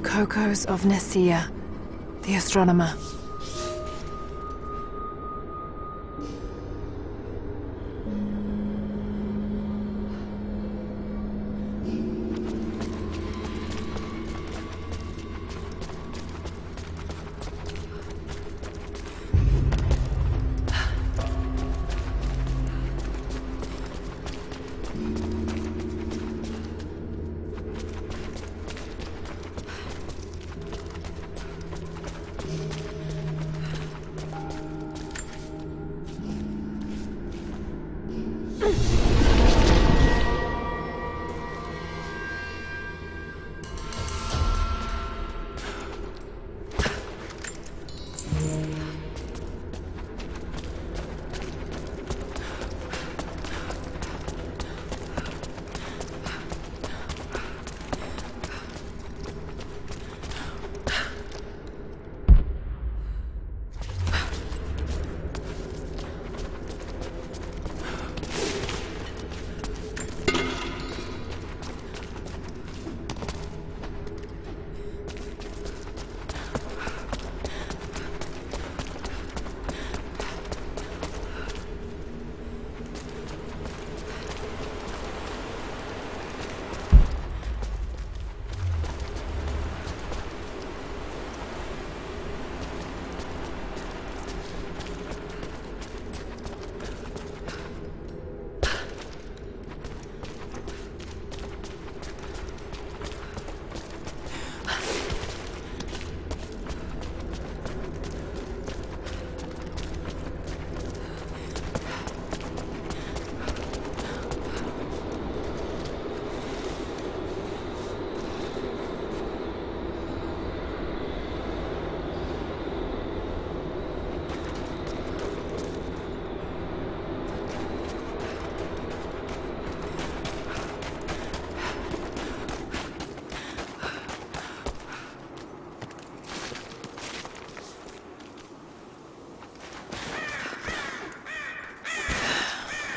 Cocos of Nicaea, the astronomer.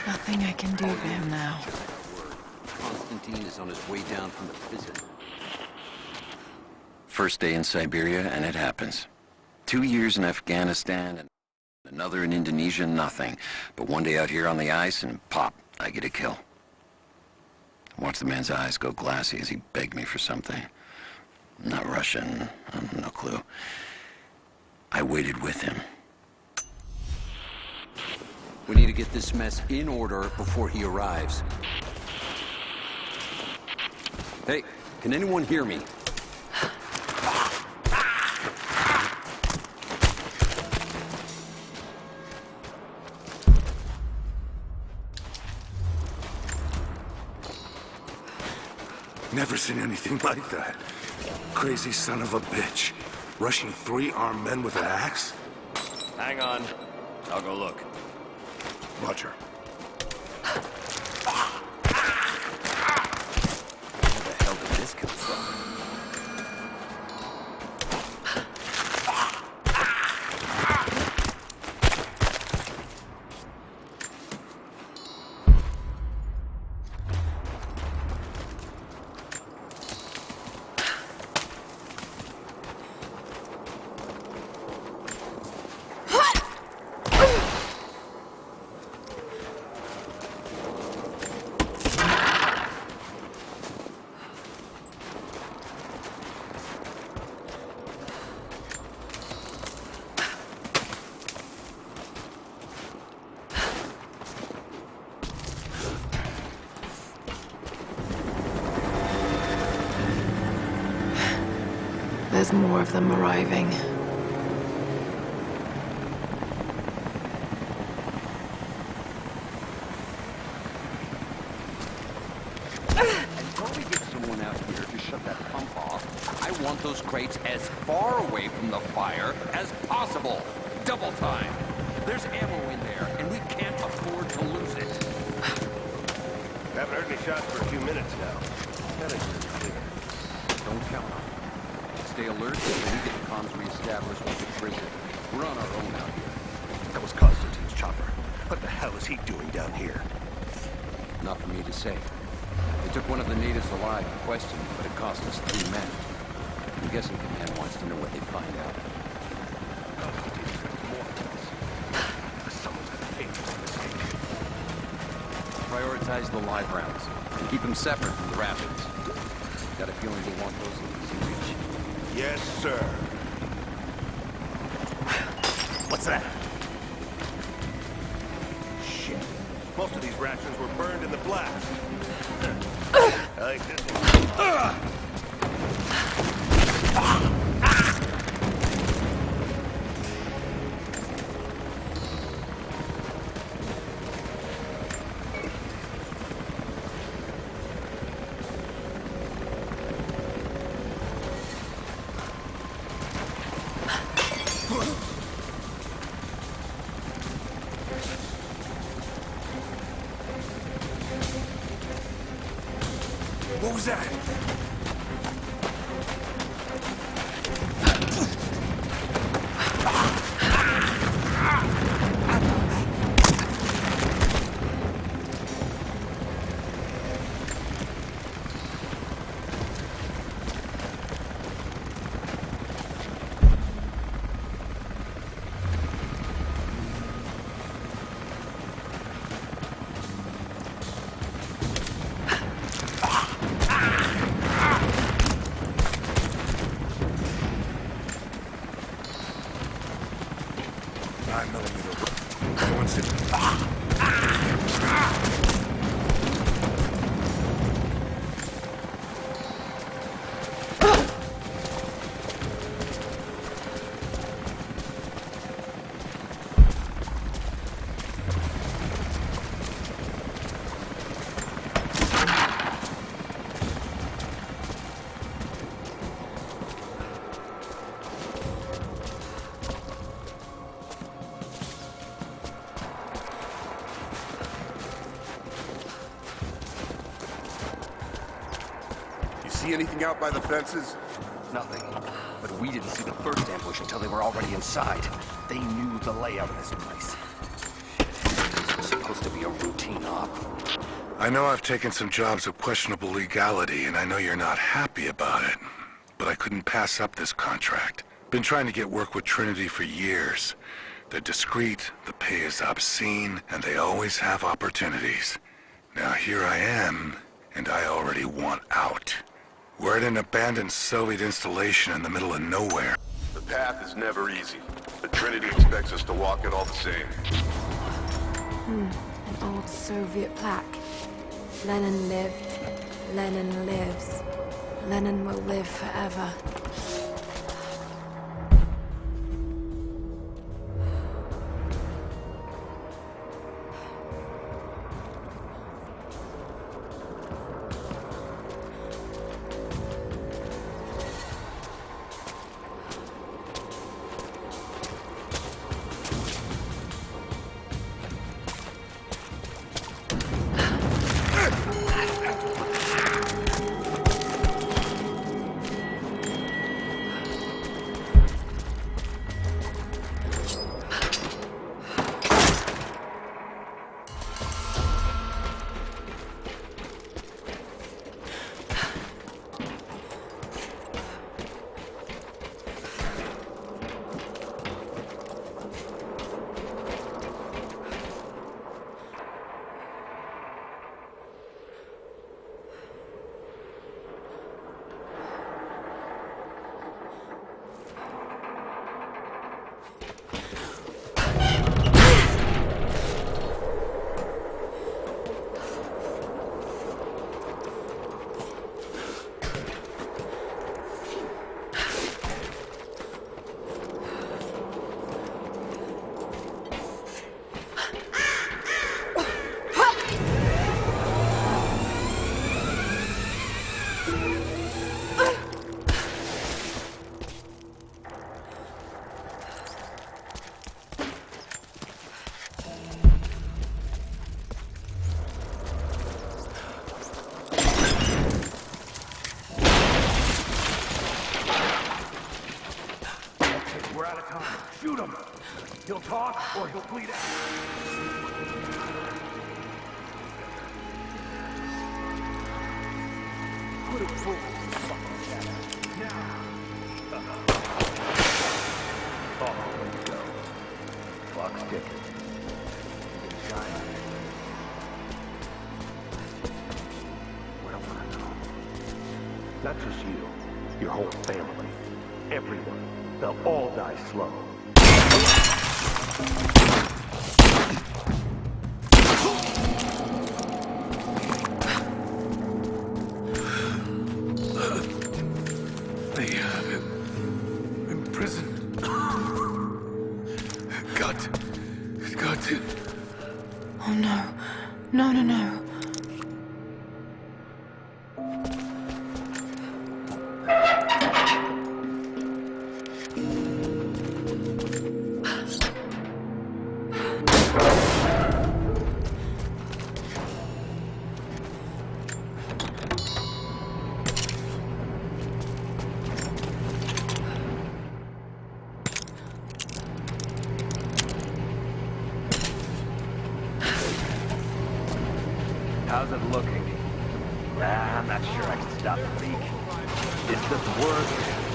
Nothing I can do for him now. Constantine is on his way down from the prison. First day in Siberia, and it happens. 2 years in Afghanistan, and another in Indonesia, nothing. But one day out here on the ice, and pop, I get a kill. Watch the man's eyes go glassy as he begged me for something. Not Russian, no clue. I waited with him. We need to get this mess in order before he arrives. Hey, can anyone hear me? Never seen anything like that. Crazy son of a bitch. Rushing 3 armed men with an axe? Hang on. I'll go look. Roger. Where the hell did this come from? There's more of them arriving. Until we get someone out here to shut that pump off, I want those crates as far away from the fire as possible. Double time. There's ammo in there, and we can't afford to lose it. Haven't heard any shots for a few minutes now. Don't count on it. Stay alert until we get comms reestablished with the prison. We're on our own out here. That was Constantine's chopper. What the hell is he doing down here? Not for me to say. They took one of the natives alive in question, but it cost us 3 men. We guessing Command wants to know what they find out. Someone's gonna hate this mistake. Prioritize the live rounds. Keep them separate from the rapids. Got a feeling they want those in easy reach. Yes, sir. What's that? Shit. Most of these rations were burned in the blast. I like this one. What was that? See anything out by the fences? Nothing. But we didn't see the first ambush until they were already inside. They knew the layout of this place. This was supposed to be a routine op. I know I've taken some jobs of questionable legality, and I know you're not happy about it. But I couldn't pass up this contract. Been trying to get work with Trinity for years. They're discreet, the pay is obscene, and they always have opportunities. Now here I am, and I already want out. We're at an abandoned Soviet installation in the middle of nowhere. The path is never easy, but Trinity expects us to walk it all the same. An old Soviet plaque. Lenin lived. Lenin lives. Lenin will live forever. We're out of time. Shoot him! He'll talk or he'll bleed out. Put him full. Now. clock's ticking. Giant. Where do I want to go? Not just you. Your whole family. Everyone. They'll all die slow. They have him in prison. Got to. Oh no. No, no, no. How's it looking? I'm not sure I can stop the leak. This doesn't work.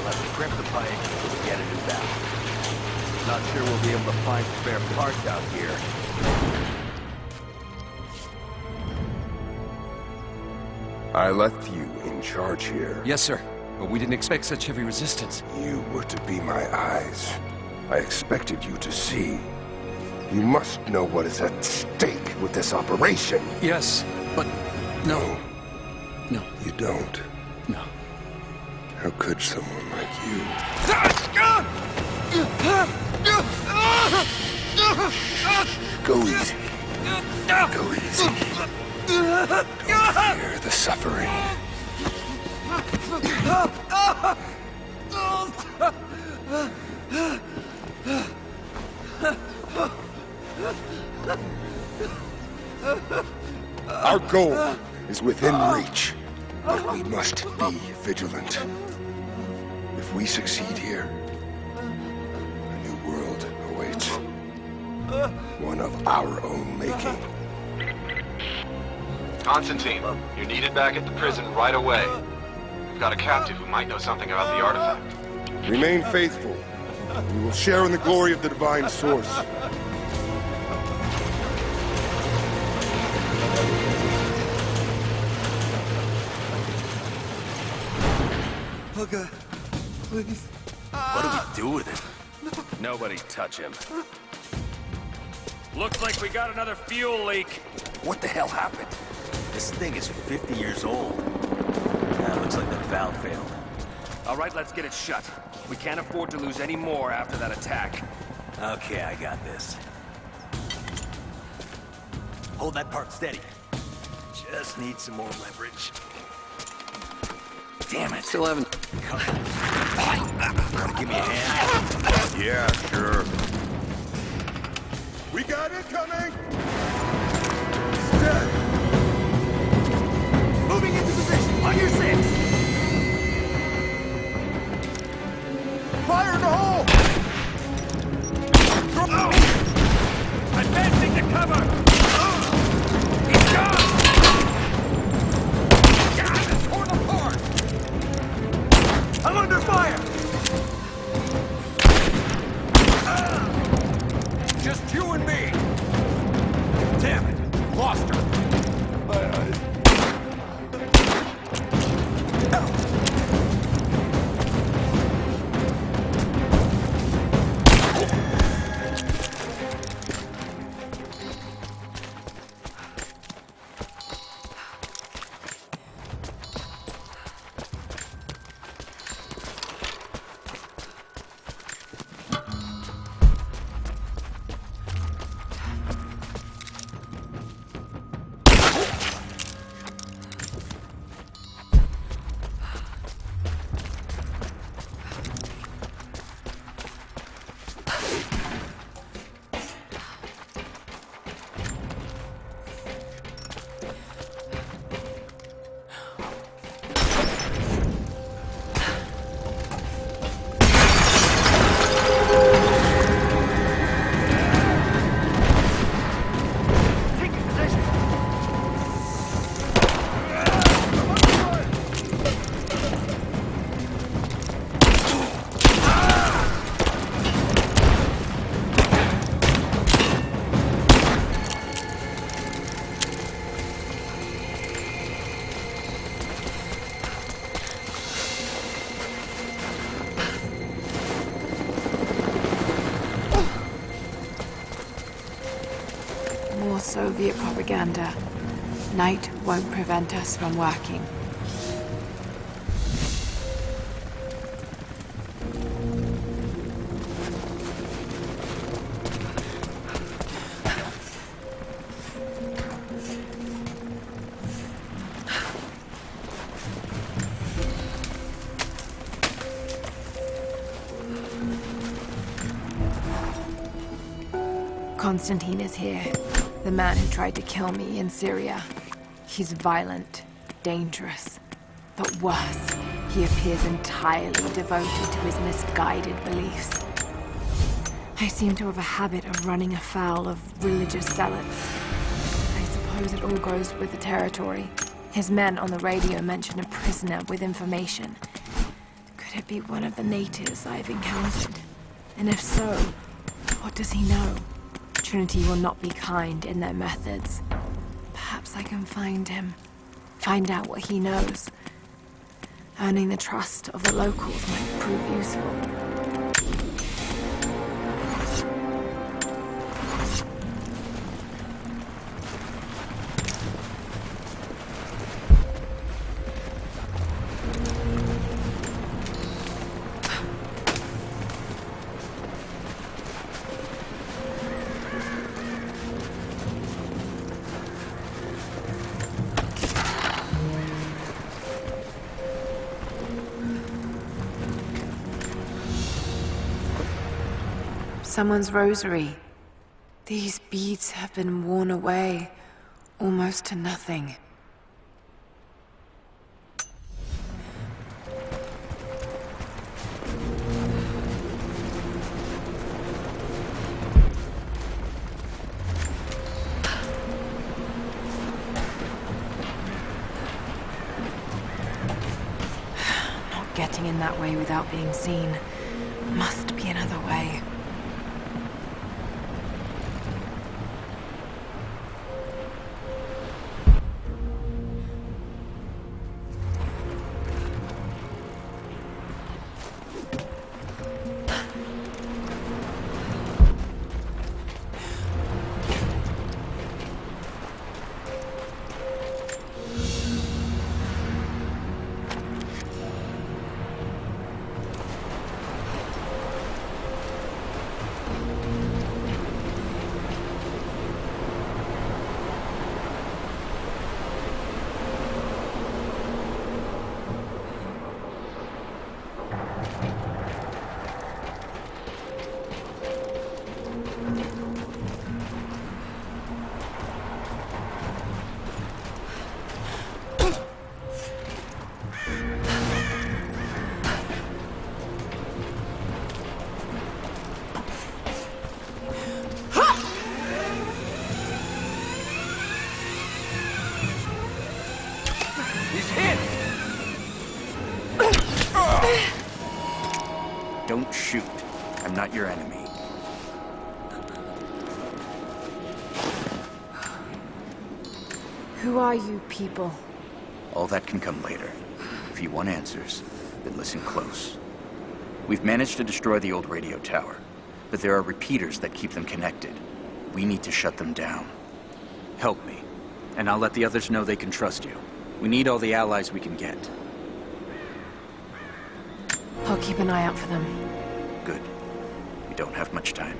Let's crimp the pipe and get a new valve. Not sure we'll be able to find spare parts out here. I left you in charge here. Yes, sir. But we didn't expect such heavy resistance. You were to be my eyes. I expected you to see. You must know what is at stake with this operation. Yes, but no. No. You don't. No. How could someone like you? Go easy. Go easy. Don't fear the suffering. Our goal is within reach, but we must be vigilant. If we succeed here, a new world awaits. One of our own making. Constantine, you're needed back at the prison right away. We've got a captive who might know something about the artifact. Remain faithful. We will share in the glory of the divine source. Please. What do we do with it? Nobody touch him. Looks like we got another fuel leak. What the hell happened? This thing is 50 years old. Looks like the valve failed. All right, let's get it shut. We can't afford to lose any more after that attack. Okay, I got this. Hold that part steady. Just need some more leverage. Damn it. Still haven't. Wanna give me a hand? Yeah, sure. We got it coming! He's dead! Moving into position on your 6. Fire in the hole! Advancing to cover! He's gone! God, it's torn apart! I'm under fire! Just you and me! Damn it! Lost her! Soviet propaganda. Night won't prevent us from working. Konstantin is here. The man who tried to kill me in Syria. He's violent, dangerous, but worse, he appears entirely devoted to his misguided beliefs. I seem to have a habit of running afoul of religious zealots. I suppose it all goes with the territory. His men on the radio mentioned a prisoner with information. Could it be one of the natives I've encountered? And if so, what does he know? Trinity will not be kind in their methods. Perhaps I can find him. Find out what he knows. Earning the trust of the locals might prove useful. Someone's rosary. These beads have been worn away, almost to nothing. Not getting in that way without being seen. Must be another way. Don't shoot. I'm not your enemy. Who are you people? All that can come later. If you want answers, then listen close. We've managed to destroy the old radio tower, but there are repeaters that keep them connected. We need to shut them down. Help me, and I'll let the others know they can trust you. We need all the allies we can get. I'll keep an eye out for them. Good. We don't have much time.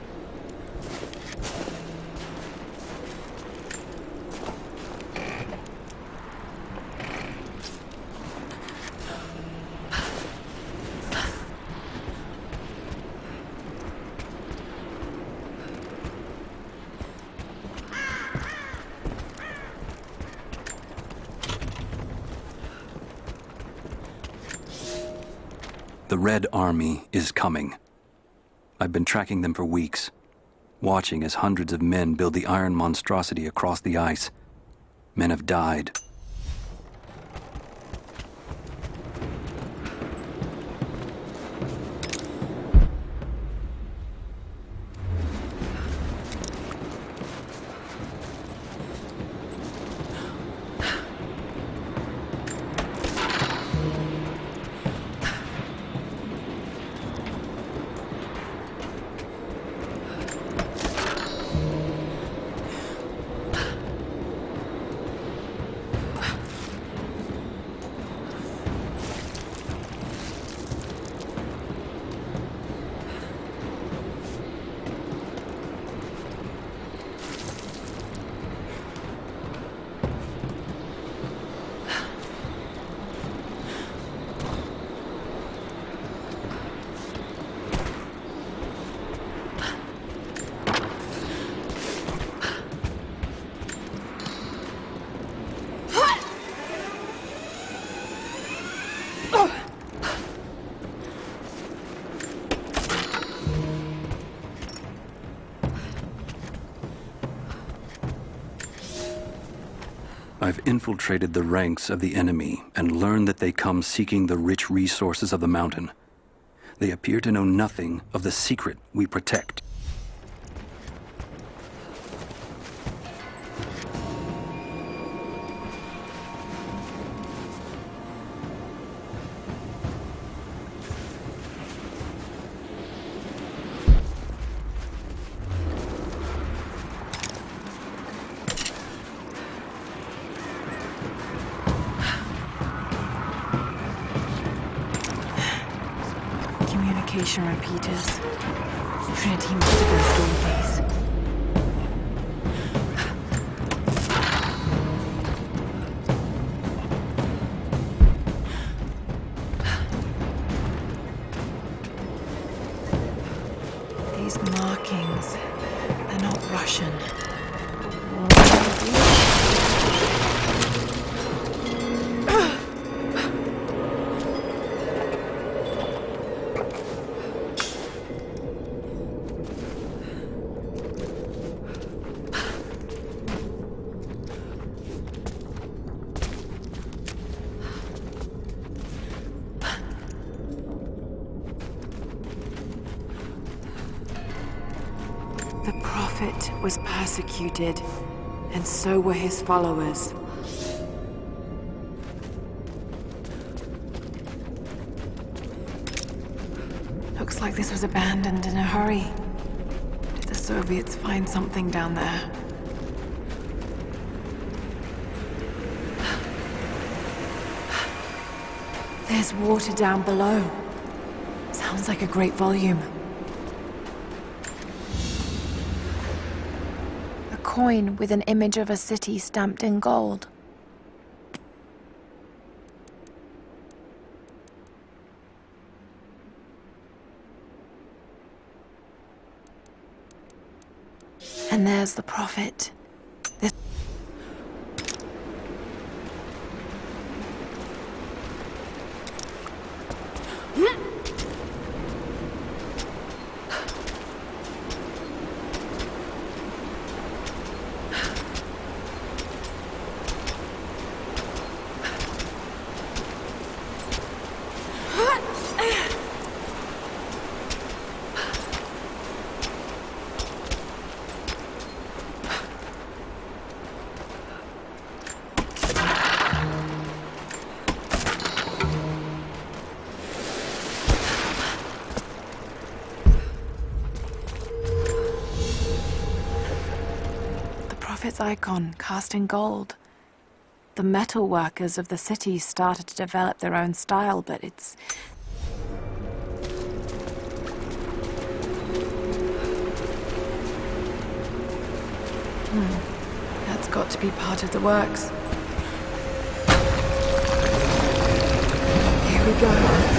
The Red Army is coming. I've been tracking them for weeks, watching as hundreds of men build the iron monstrosity across the ice. Men have died. I've infiltrated the ranks of the enemy and learned that they come seeking the rich resources of the mountain. They appear to know nothing of the secret we protect. Communication repeaters. Trinity must have installed these. These markings, they're not Russian. The Prophet was persecuted, and so were his followers. Looks like this was abandoned in a hurry. Did the Soviets find something down there? There's water down below. Sounds like a great volume. A coin with an image of a city stamped in gold. And there's the Prophet. This Prophet's icon cast in gold. The metal workers of the city started to develop their own style, but it's... That's got to be part of the works. Here we go.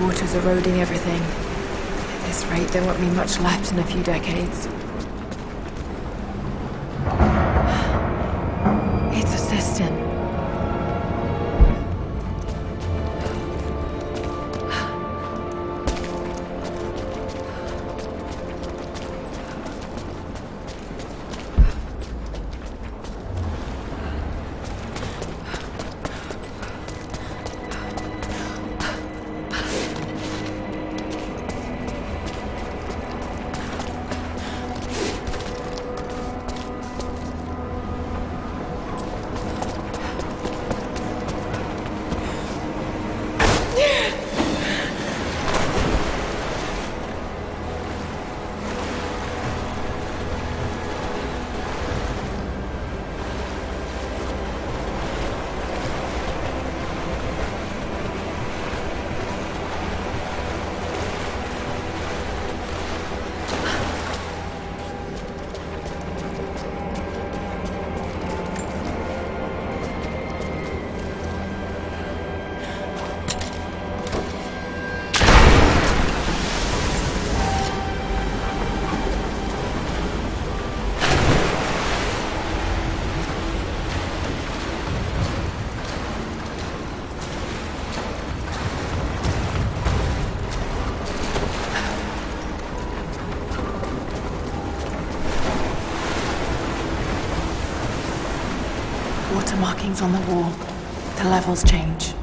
Water's eroding everything. At this rate, there won't be much left in a few decades. It's a cistern. markings on the wall. The levels change.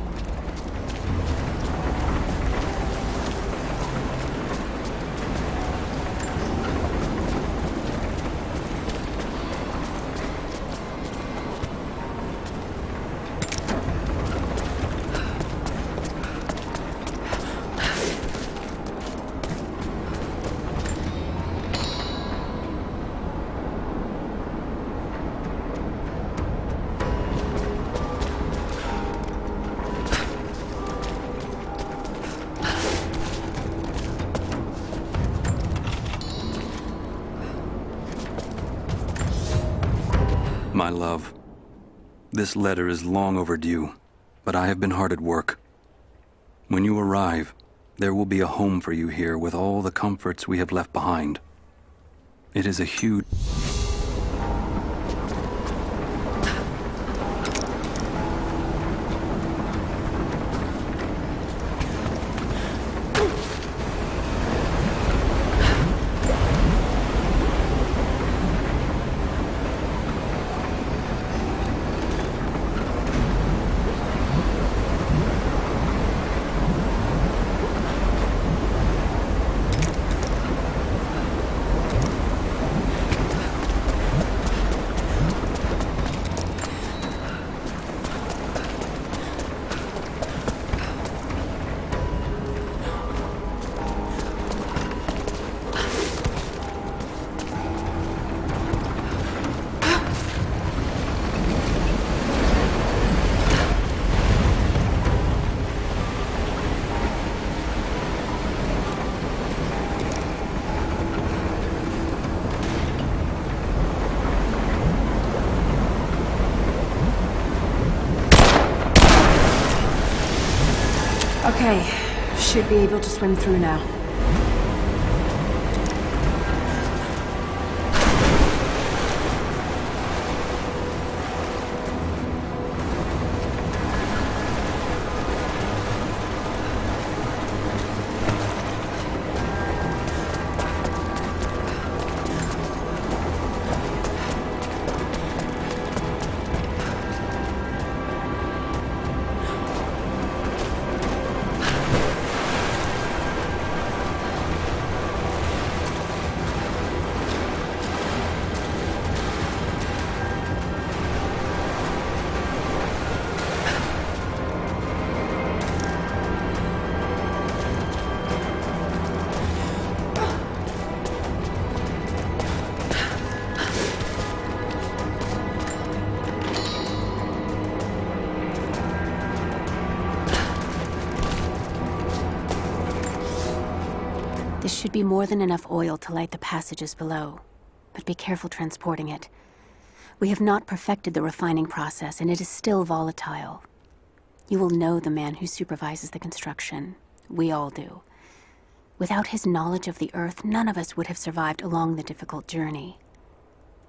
My love, this letter is long overdue, but I have been hard at work. When you arrive, there will be a home for you here with all the comforts we have left behind. It is a huge... Okay, should be able to swim through now. This should be more than enough oil to light the passages below, but be careful transporting it. We have not perfected the refining process, and it is still volatile. You will know the man who supervises the construction. We all do. Without his knowledge of the Earth, none of us would have survived along the difficult journey.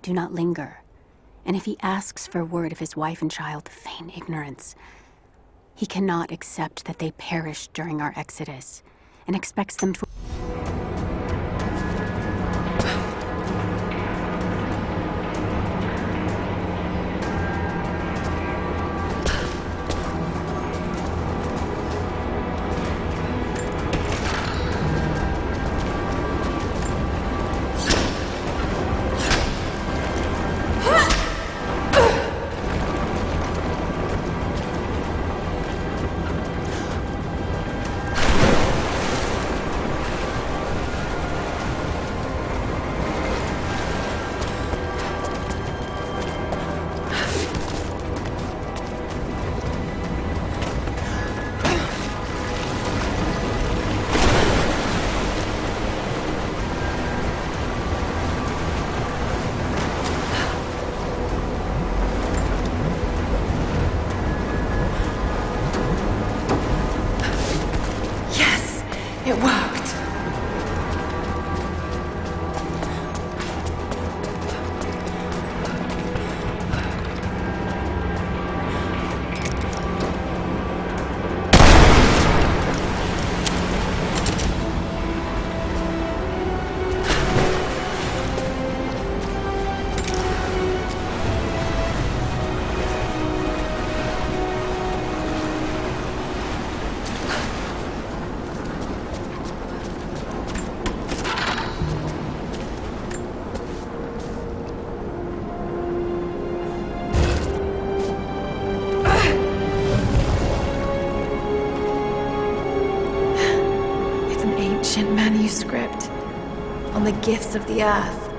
Do not linger, and if he asks for word of his wife and child, feign ignorance. He cannot accept that they perished during our exodus, and expects them to... It worked! manuscript on the gifts of the earth.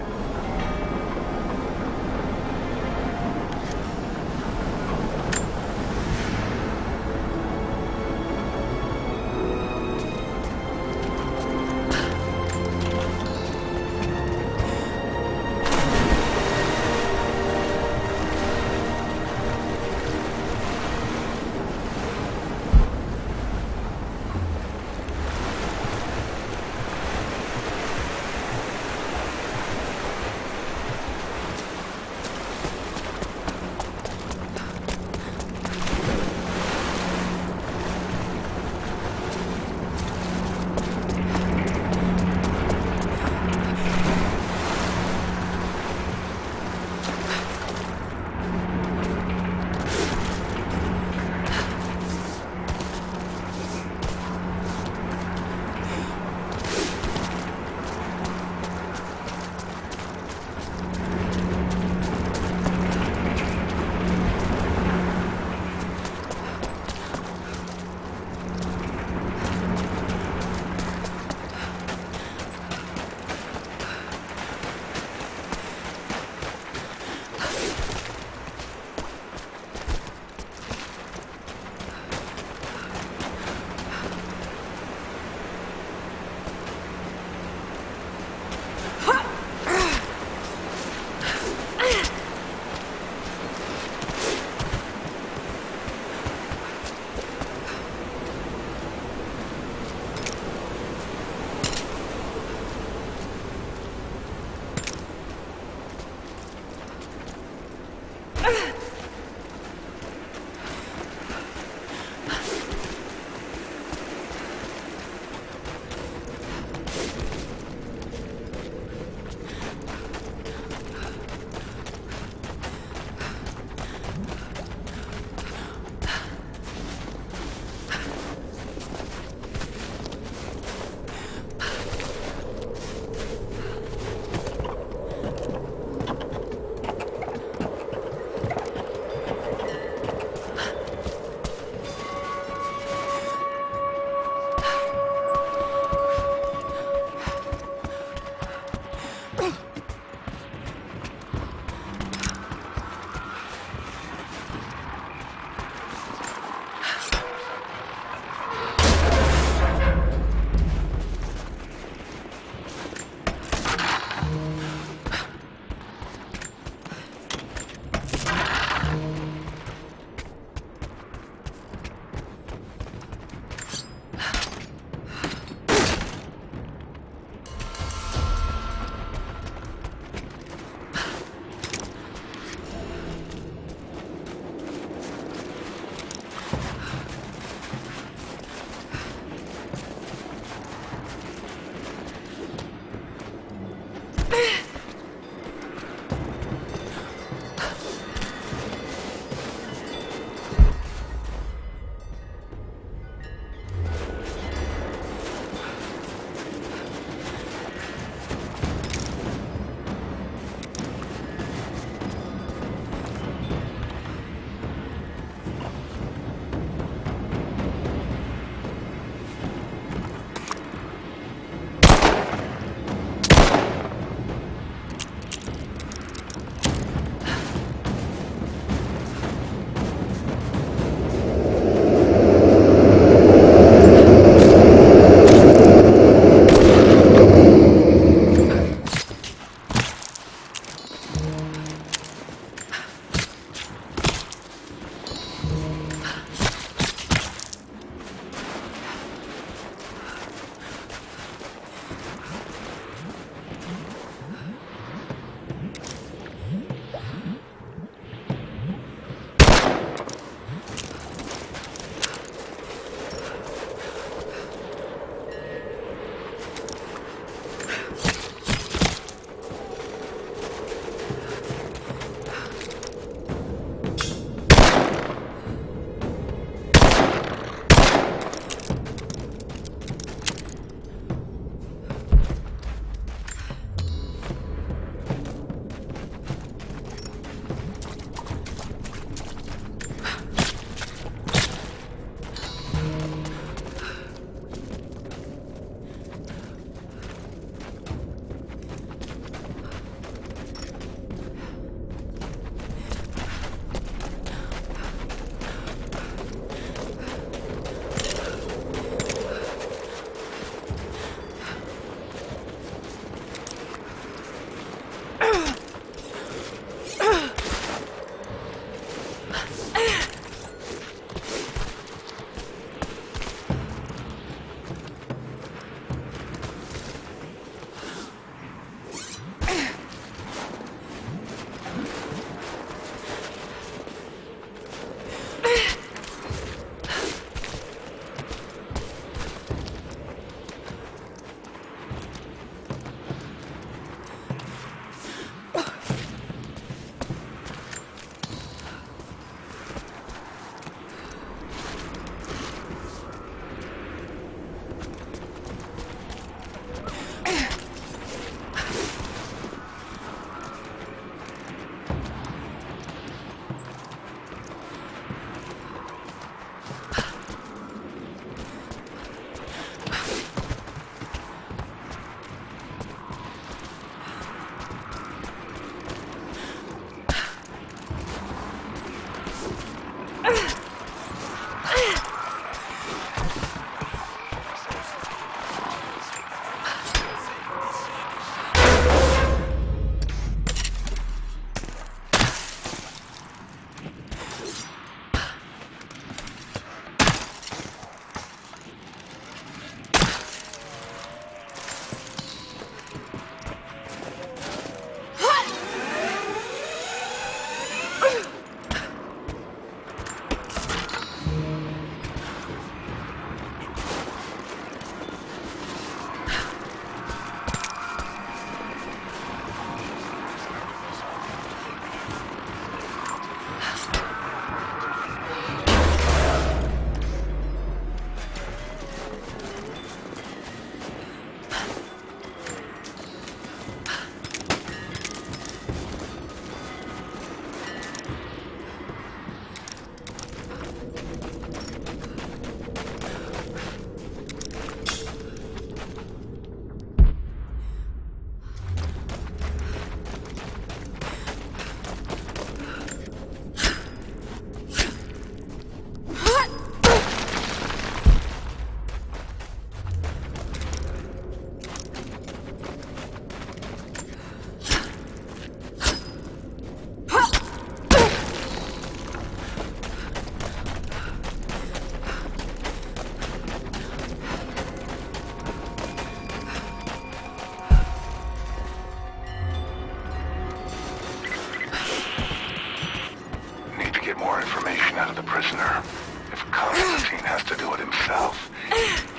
Constantine has to do it himself.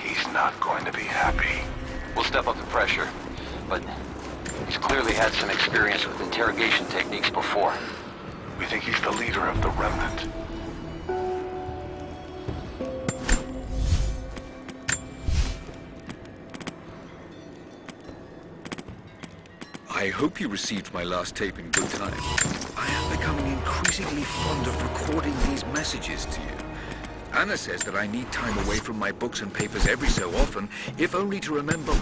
He's not going to be happy. We'll step up the pressure, but he's clearly had some experience with interrogation techniques before. We think he's the leader of the Remnant. I hope you received my last tape in good time. I am becoming increasingly fond of recording these messages to you. Anna says that I need time away from my books and papers every so often, if only to remember...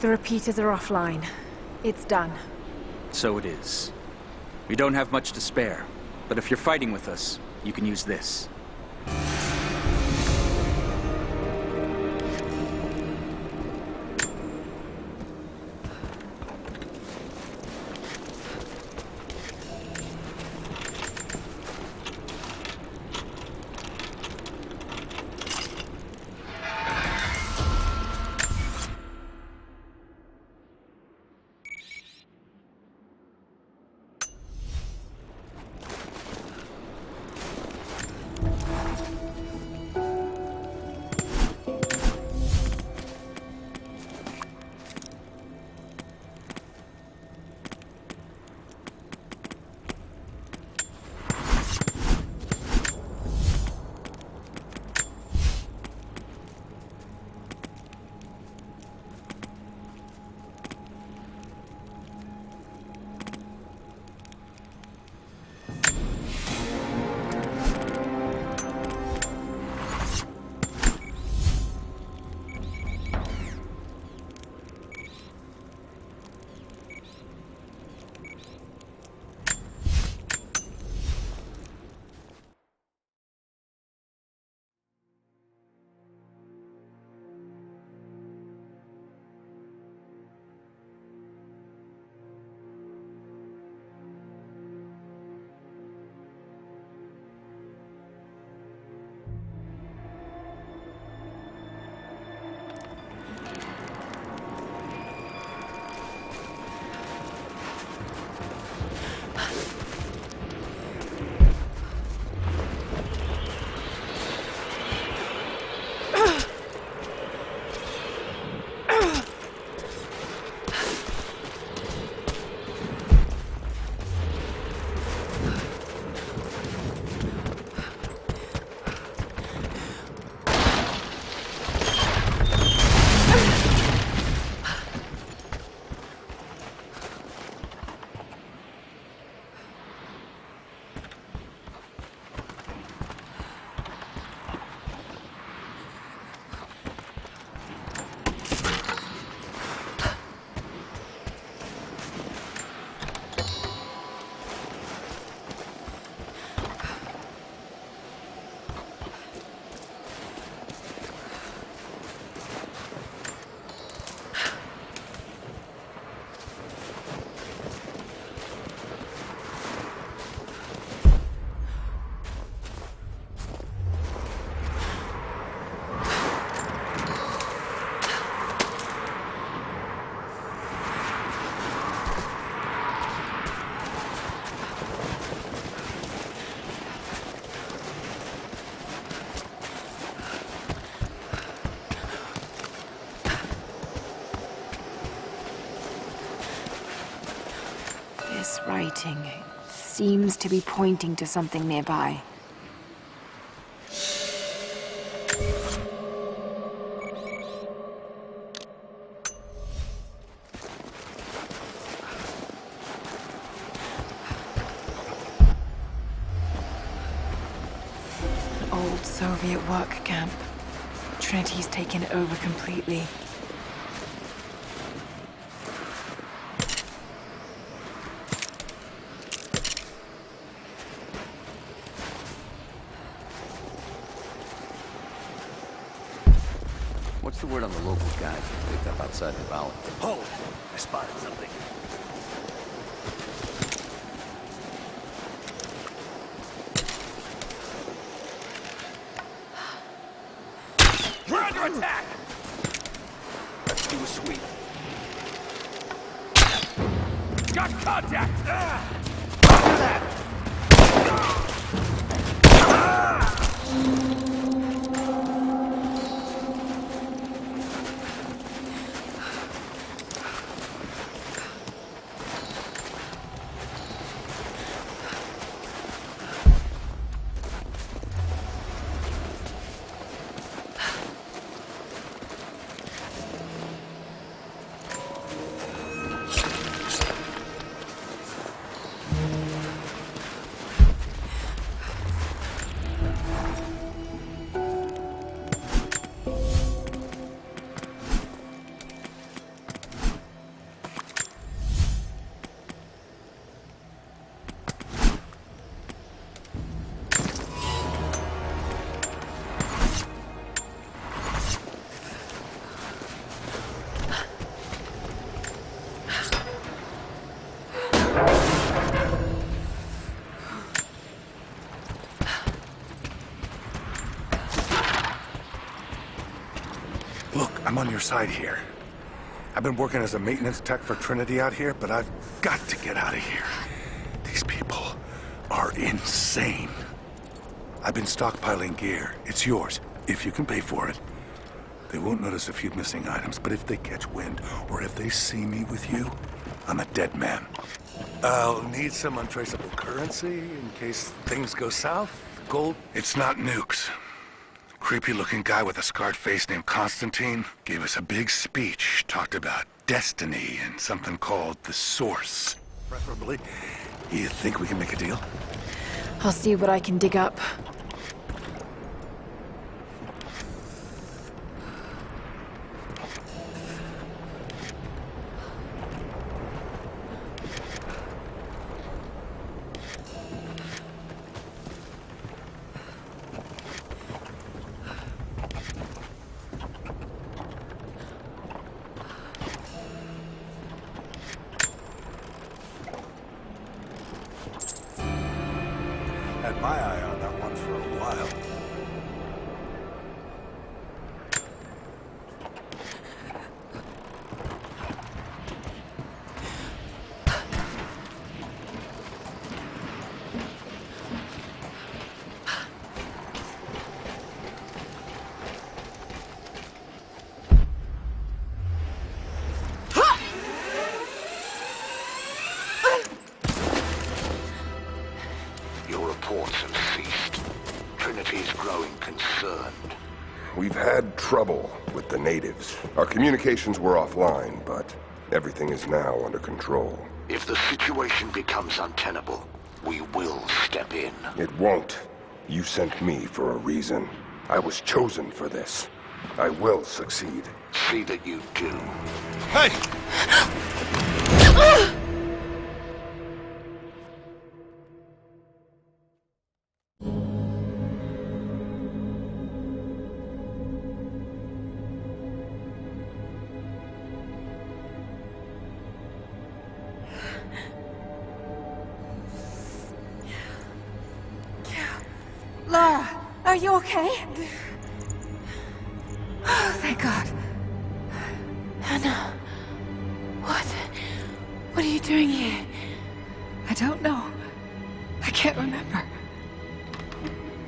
The repeaters are offline. It's done. So it is. We don't have much to spare, but if you're fighting with us, you can use this. seems to be pointing to something nearby. Old Soviet work camp. Trinity's taken it over completely. What's the word on the local guys you picked up outside the valley? Hold! I spotted something. We're under attack! Let's do a sweep. Got contact! After that! I'm on your side here. I've been working as a maintenance tech for Trinity out here, but I've got to get out of here. These people are insane. I've been stockpiling gear. It's yours, if you can pay for it. They won't notice a few missing items, but if they catch wind, or if they see me with you, I'm a dead man. I'll need some untraceable currency in case things go south. Gold. It's not nukes. Creepy-looking guy with a scarred face named Constantine gave us a big speech, talked about destiny and something called the Source. Preferably. You think we can make a deal? I'll see what I can dig up. Had my eye on that one for a while. We've had trouble with the natives. Our communications were offline, but everything is now under control. If the situation becomes untenable, we will step in. It won't. You sent me for a reason. I was chosen for this. I will succeed. See that you do. Hey! Lara, are you okay? Oh, thank God. Hannah, what are you doing here? I don't know. I can't remember.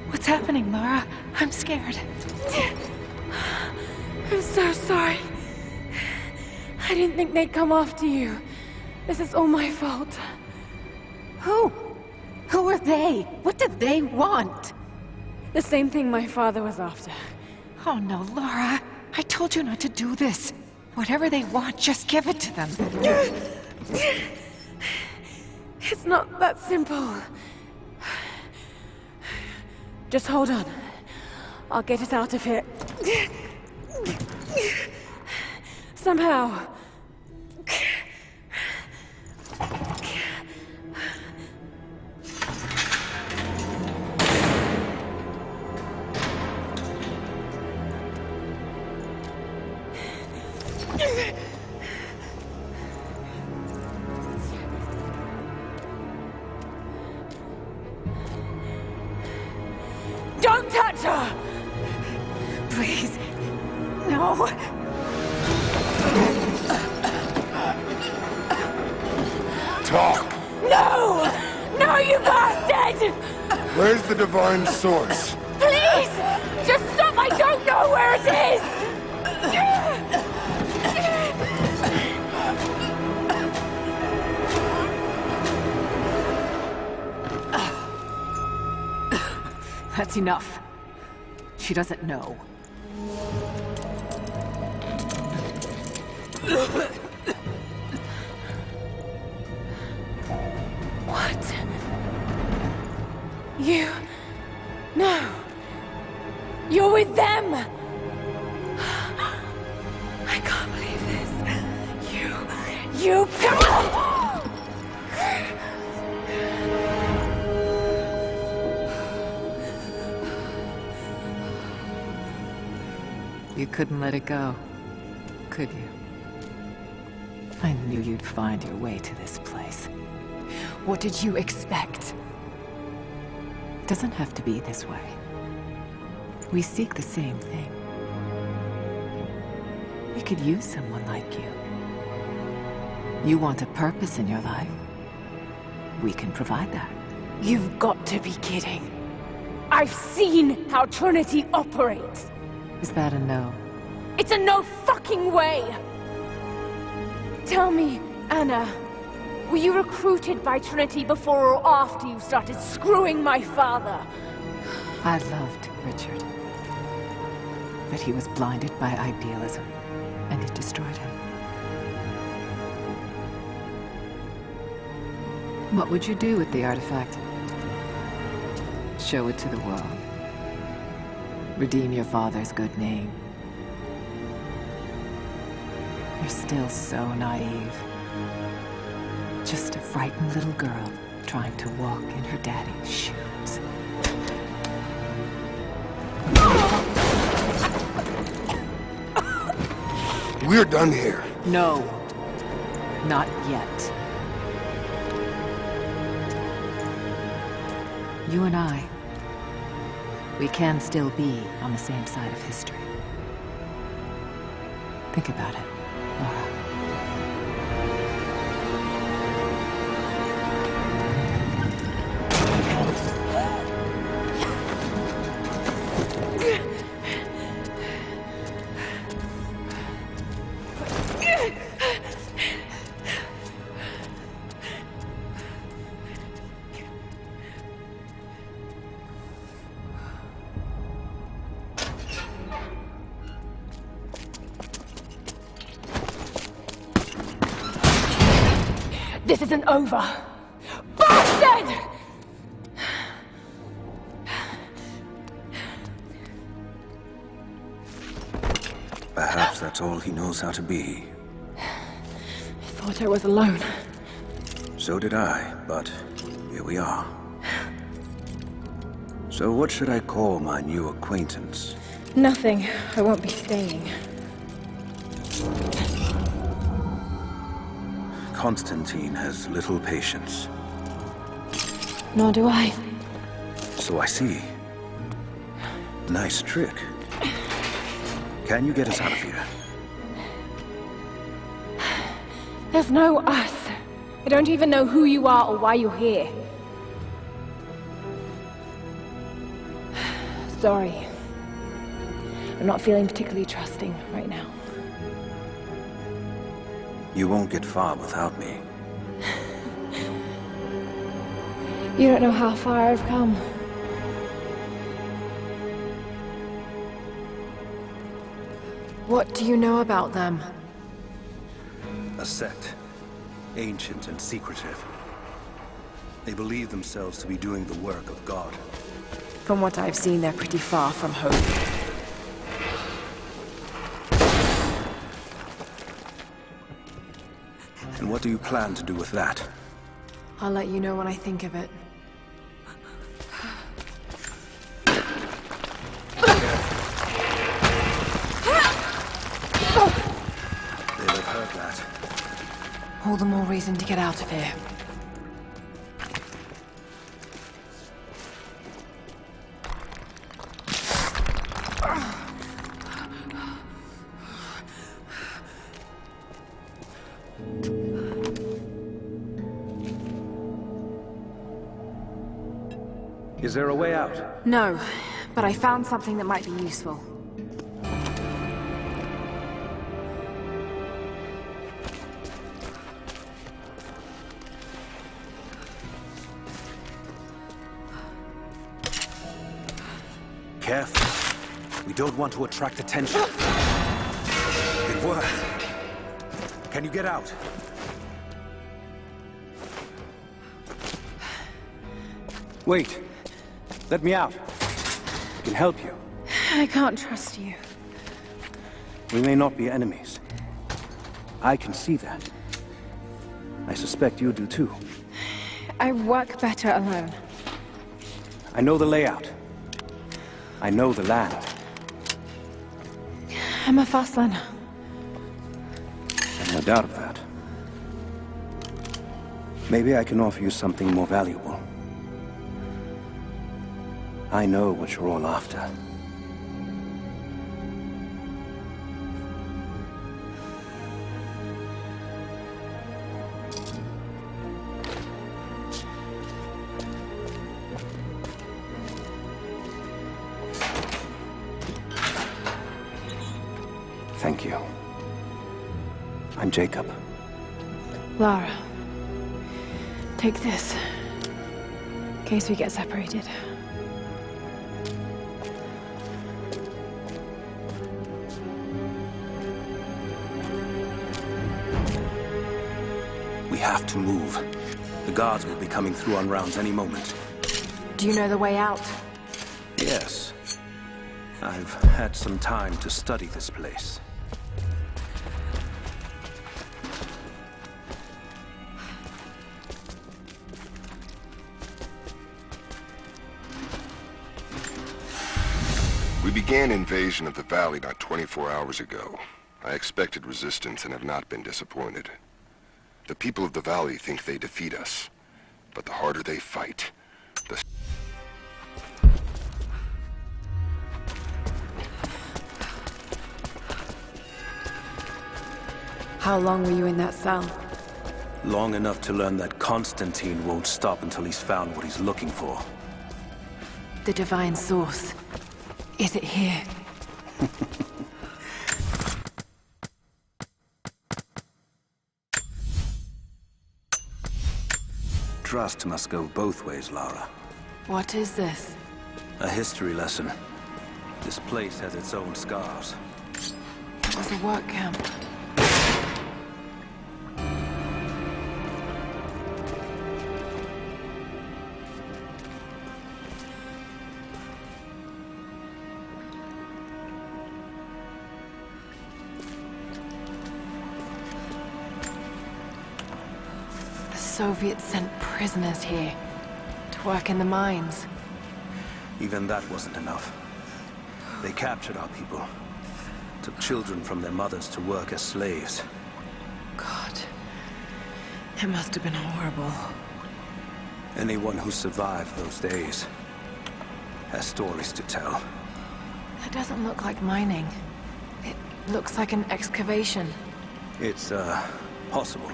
What's happening, Lara? I'm scared. I'm so sorry. I didn't think they'd come after you. This is all my fault. Who? they? What do they want? The same thing my father was after. Oh no, Laura. I told you not to do this. Whatever they want, just give it to them. It's not that simple. Just hold on. I'll get us out of here. Somehow. Don't touch her! Please. No. Talk! No! No, you bastard! Where's the divine source? Please! Just stop! I don't know where it is! That's enough. She doesn't know. What? You... No. You're with them! I can't believe this. You... You couldn't let it go, could you? I knew you'd find your way to this place. What did you expect? It doesn't have to be this way. We seek the same thing. We could use someone like you. You want a purpose in your life. We can provide that. You've got to be kidding. I've seen how Trinity operates. Is that a no? It's a no fucking way! Tell me, Anna, were you recruited by Trinity before or after you started screwing my father? I loved Richard. But he was blinded by idealism, and it destroyed him. What would you do with the artifact? Show it to the world. Redeem your father's good name. You're still so naive. Just a frightened little girl trying to walk in her daddy's shoes. We're done here. No. Not yet. You and I, we can still be on the same side of history. Think about it, Laura. This isn't over! Bastard! Perhaps that's all he knows how to be. I thought I was alone. So did I, but here we are. So what should I call my new acquaintance? Nothing. I won't be staying. Constantine has little patience. Nor do I. So I see. Nice trick. Can you get us out of here? There's no us. I don't even know who you are or why you're here. Sorry. I'm not feeling particularly trusting right now. You won't get far without me. You don't know how far I've come. What do you know about them? A sect. Ancient and secretive. They believe themselves to be doing the work of God. From what I've seen, they're pretty far from home. And what do you plan to do with that? I'll let you know when I think of it. They'll have heard that. All the more reason to get out of here. Is there a way out? No, but I found something that might be useful. Careful. We don't want to attract attention. It worked. Can you get out? Wait. Let me out. I can help you. I can't trust you. We may not be enemies. I can see that. I suspect you do too. I work better alone. I know the layout. I know the land. I'm a fast learner. No doubt of that. Maybe I can offer you something more valuable. I know what you're all after. Thank you. I'm Jacob. Lara. Take this. In case we get separated. We have to move. The guards will be coming through on rounds any moment. Do you know the way out? Yes. I've had some time to study this place. We began invasion of the valley not 24 hours ago. I expected resistance and have not been disappointed. The people of the valley think they defeat us, but the harder they fight, the... How long were you in that cell? Long enough to learn that Constantine won't stop until he's found what he's looking for. The divine source. Is it here? Trust must go both ways, Lara. What is this? A history lesson. This place has its own scars. It was a work camp. The Soviets sent prisoners here to work in the mines. Even that wasn't enough. They captured our people, took children from their mothers to work as slaves. God, it must have been horrible. Anyone who survived those days has stories to tell. That doesn't look like mining. It looks like an excavation. It's, possible.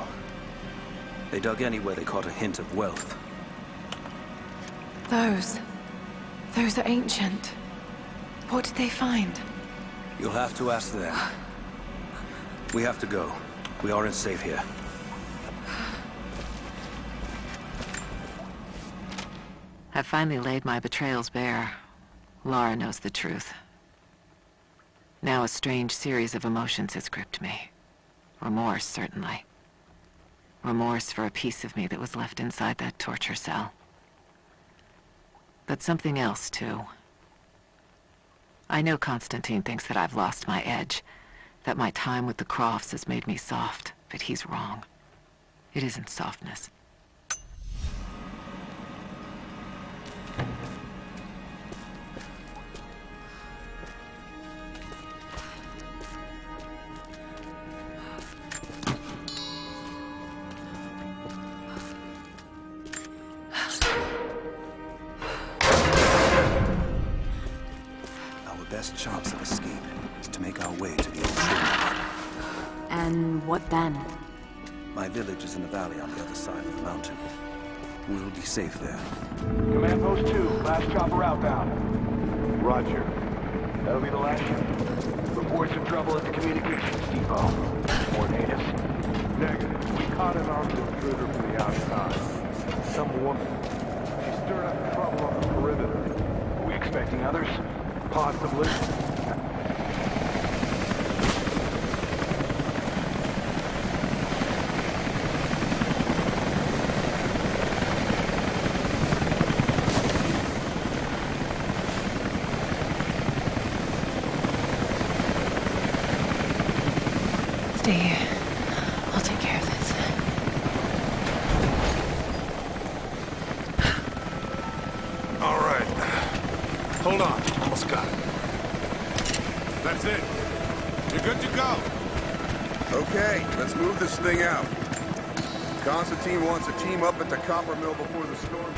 They dug anywhere they caught a hint of wealth. Those are ancient. What did they find? You'll have to ask them. We have to go. We aren't safe here. I've finally laid my betrayals bare. Lara knows the truth. Now a strange series of emotions has gripped me. Remorse, certainly. Remorse for a piece of me that was left inside that torture cell. But something else, too. I know Constantine thinks that I've lost my edge, that my time with the Crofts has made me soft, but he's wrong. It isn't softness. Best chance of escape is to make our way to the ocean. And what then? My village is in the valley on the other side of the mountain. We'll be safe there. Command Post 2, last chopper outbound. Roger. That'll be the last ship. Reports of trouble at the communications depot. More natives? Negative. We caught an armed intruder from the outside. Some woman. She stirred up trouble on the perimeter. Are we expecting others? Possibly. Stay here. I'll take care of this. All right. Hold on. Almost got it. That's it. You're good to go. Okay, let's move this thing out. Constantine wants a team up at the copper mill before the storm.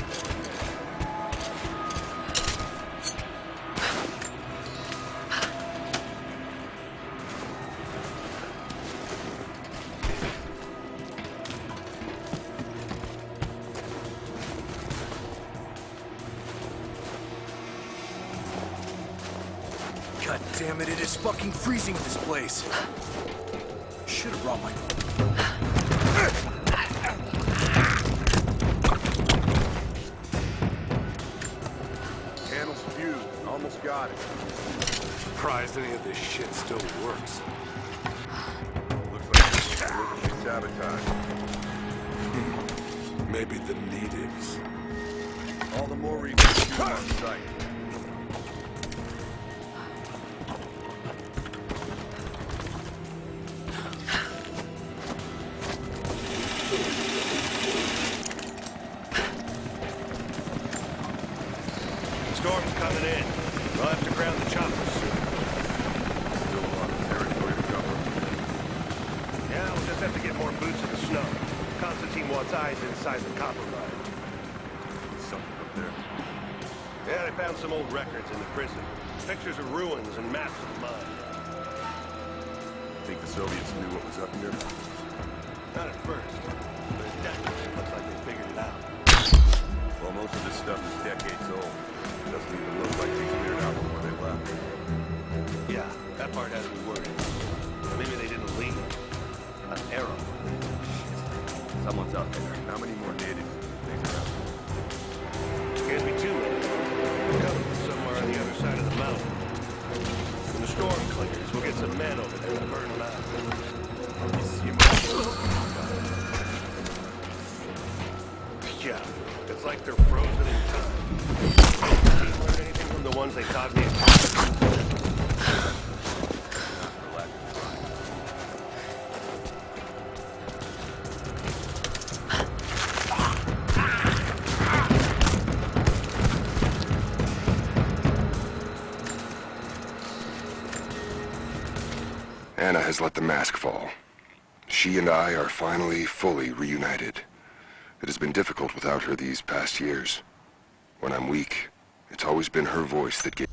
God damn it, it is fucking freezing in this place. Should have brought my... Panel's fused. Almost got it. Surprised any of this shit still works. Looks like this is deliberately sabotaged. Maybe the natives. All the more reason to keep on sight. Storm's coming in. We'll have to ground the choppers soon. Still a lot of territory to cover. Yeah, we'll just have to get more boots in the snow. Constantine wants eyes inside the copper mine. Something up there. Yeah, they found some old records in the prison. Pictures of ruins and maps of the mine. Think the Soviets knew what was up here? Not at first, but it definitely looks like they figured it out. Well, most of this stuff is decades old. Doesn't even look like they cleared out before they left. Yeah, that part has me worried. Maybe they didn't leave. An arrow. Shit. Someone's out there. How many more natives do you think are out there? Can't be too many. Cover somewhere on the other side of the mountain. When the storm clears, we'll get some men over there to burn them out. You see them? Yeah, it's like they're frozen in time. Did you learn anything from the ones they taught me? Anna has let the mask fall. She and I are finally fully reunited. It has been difficult without her these past years. When I'm weak, it's always been her voice that gave...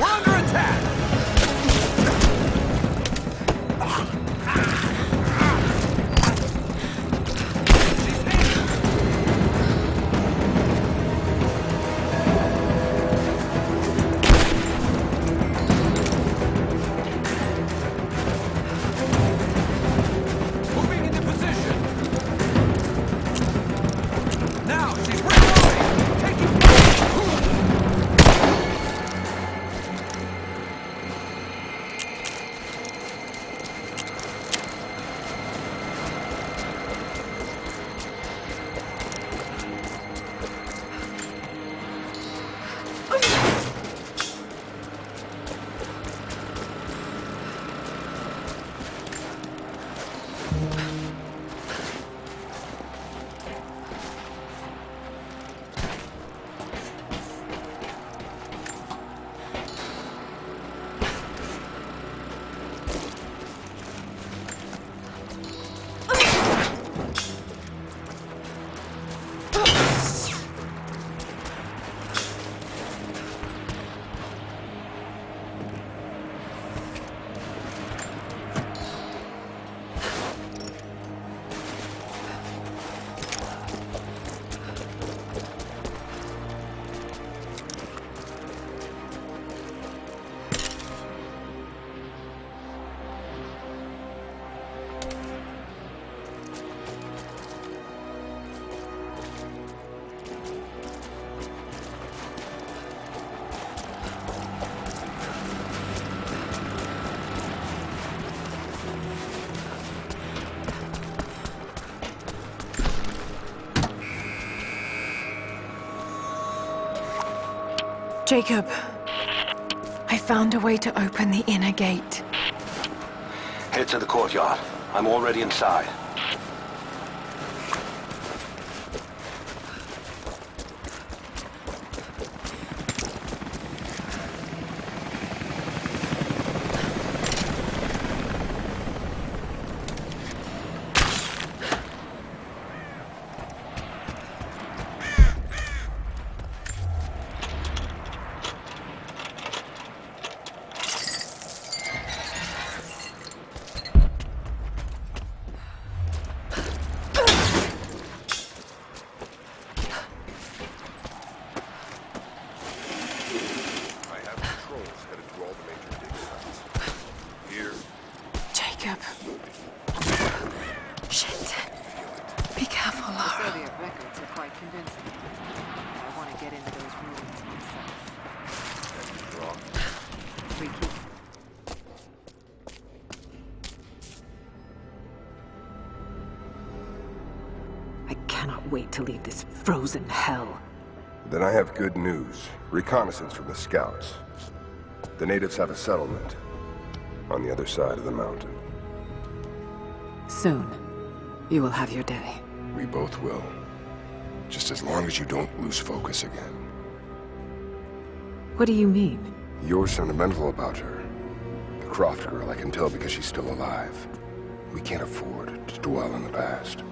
We're under attack! Jacob, I found a way to open the inner gate. Head to the courtyard. I'm already inside. Jacob. Shit. Be careful, Laura. The Soviet records are quite convincing. I want to get into those ruins myself. Freaky. I cannot wait to leave this frozen hell. Then I have good news. Reconnaissance from the scouts. The natives have a settlement on the other side of the mountain. Soon, you will have your day. We both will. Just as long as you don't lose focus again. What do you mean? You're sentimental about her. The Croft girl, I can tell because she's still alive. We can't afford to dwell on the past.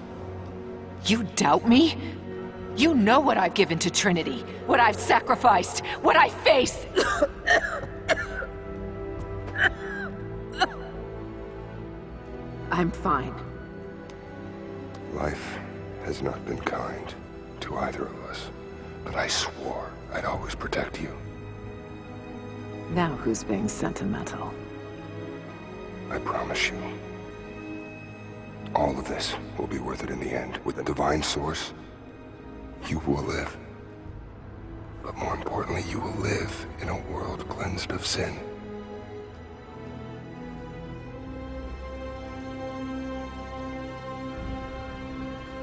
You doubt me? You know what I've given to Trinity, what I've sacrificed, what I face. I'm fine. Life has not been kind to either of us, but I swore I'd always protect you. Now who's being sentimental? I promise you. All of this will be worth it in the end. With the divine source, you will live. But more importantly, you will live in a world cleansed of sin.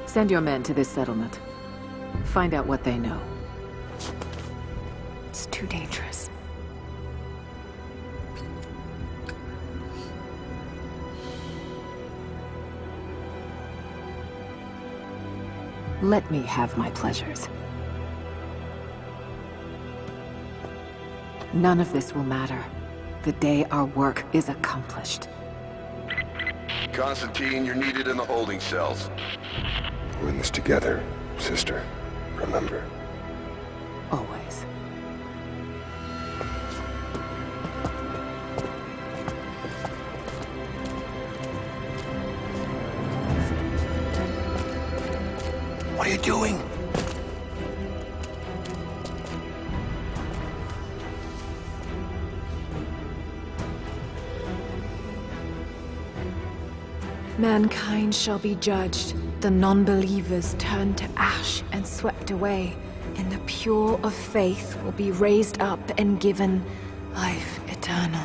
Send your men to this settlement. Find out what they know. It's too dangerous. Let me have my pleasures. None of this will matter the day our work is accomplished. Constantine, you're needed in the holding cells. We're in this together, sister. Remember. Always. What are you doing? Mankind shall be judged. The non-believers turned to ash and swept away, and the pure of faith will be raised up and given life eternal.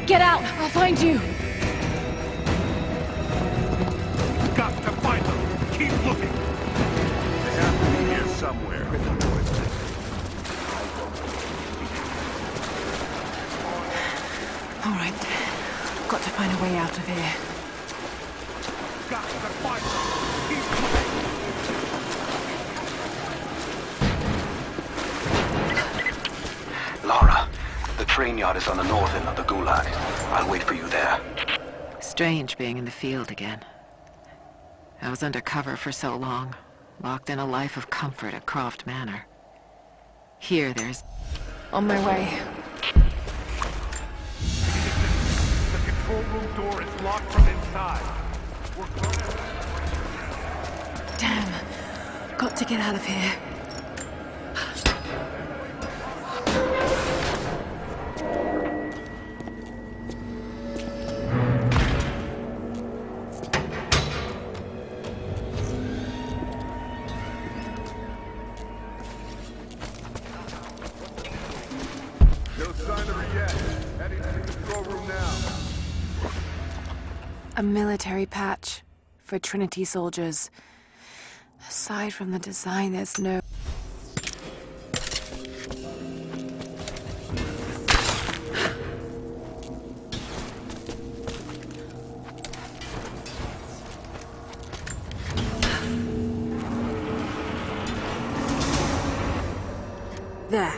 Get out! I'll find you! Got to find them! Keep looking! They have to be here somewhere. All right. Got to find a way out of here. Got to find them! Keep looking! Lara, the train yard is on the north end of the Gulag. I'll wait for you there. Strange being in the field again. I was undercover for so long, locked in a life of comfort at Croft Manor. Here, there's... On my way. The control room door is locked from inside. Damn. Got to get out of here. A military patch for Trinity soldiers. Aside from the design, there's no... There.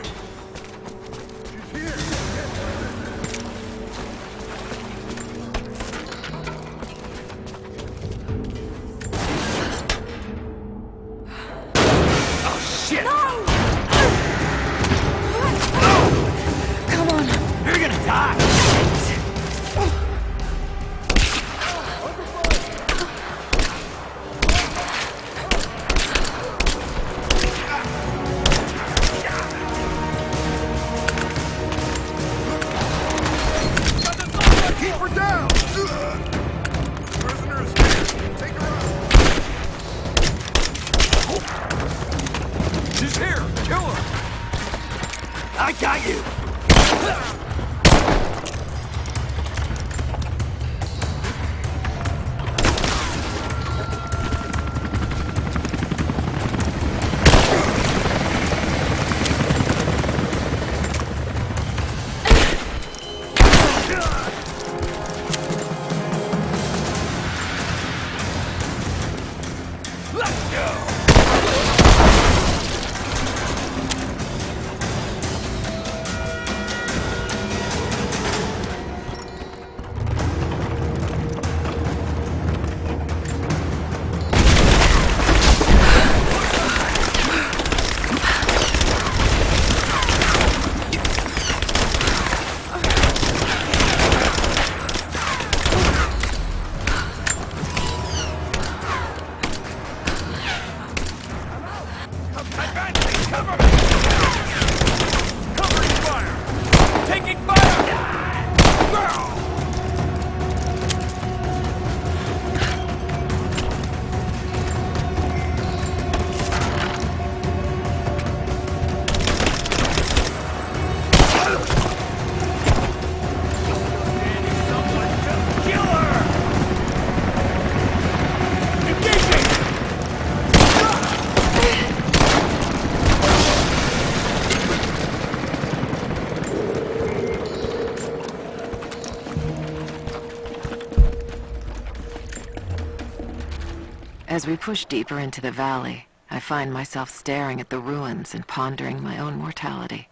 As we push deeper into the valley, I find myself staring at the ruins and pondering my own mortality.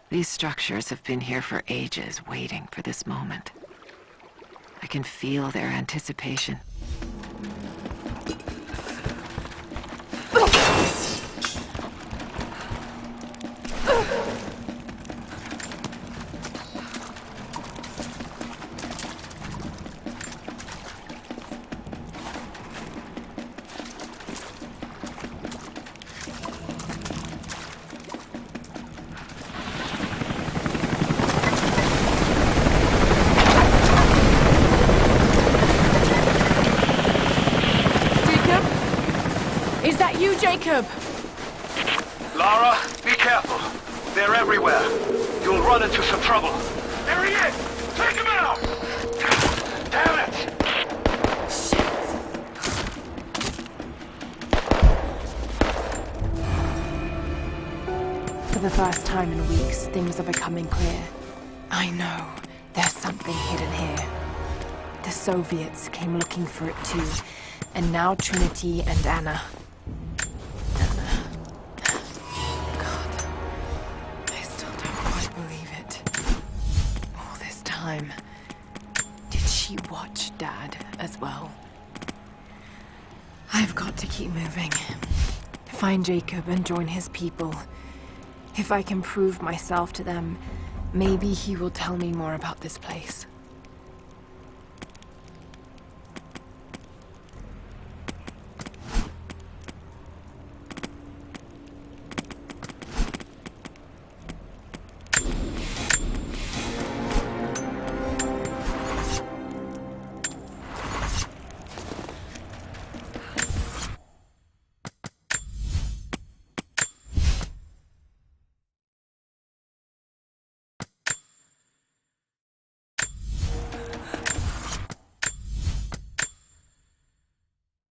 These structures have been here for ages, waiting for this moment. I can feel their anticipation. Jacob! Lara, be careful. They're everywhere. You'll run into some trouble. There he is! Take him out! Damn it! For the first time in weeks, things are becoming clear. I know there's something hidden here. The Soviets came looking for it too, and now Trinity and Anna. God, I still don't quite believe it. All this time, did she watch Dad as well? I've got to keep moving. Find Jacob and join his people. If I can prove myself to them, maybe he will tell me more about this place.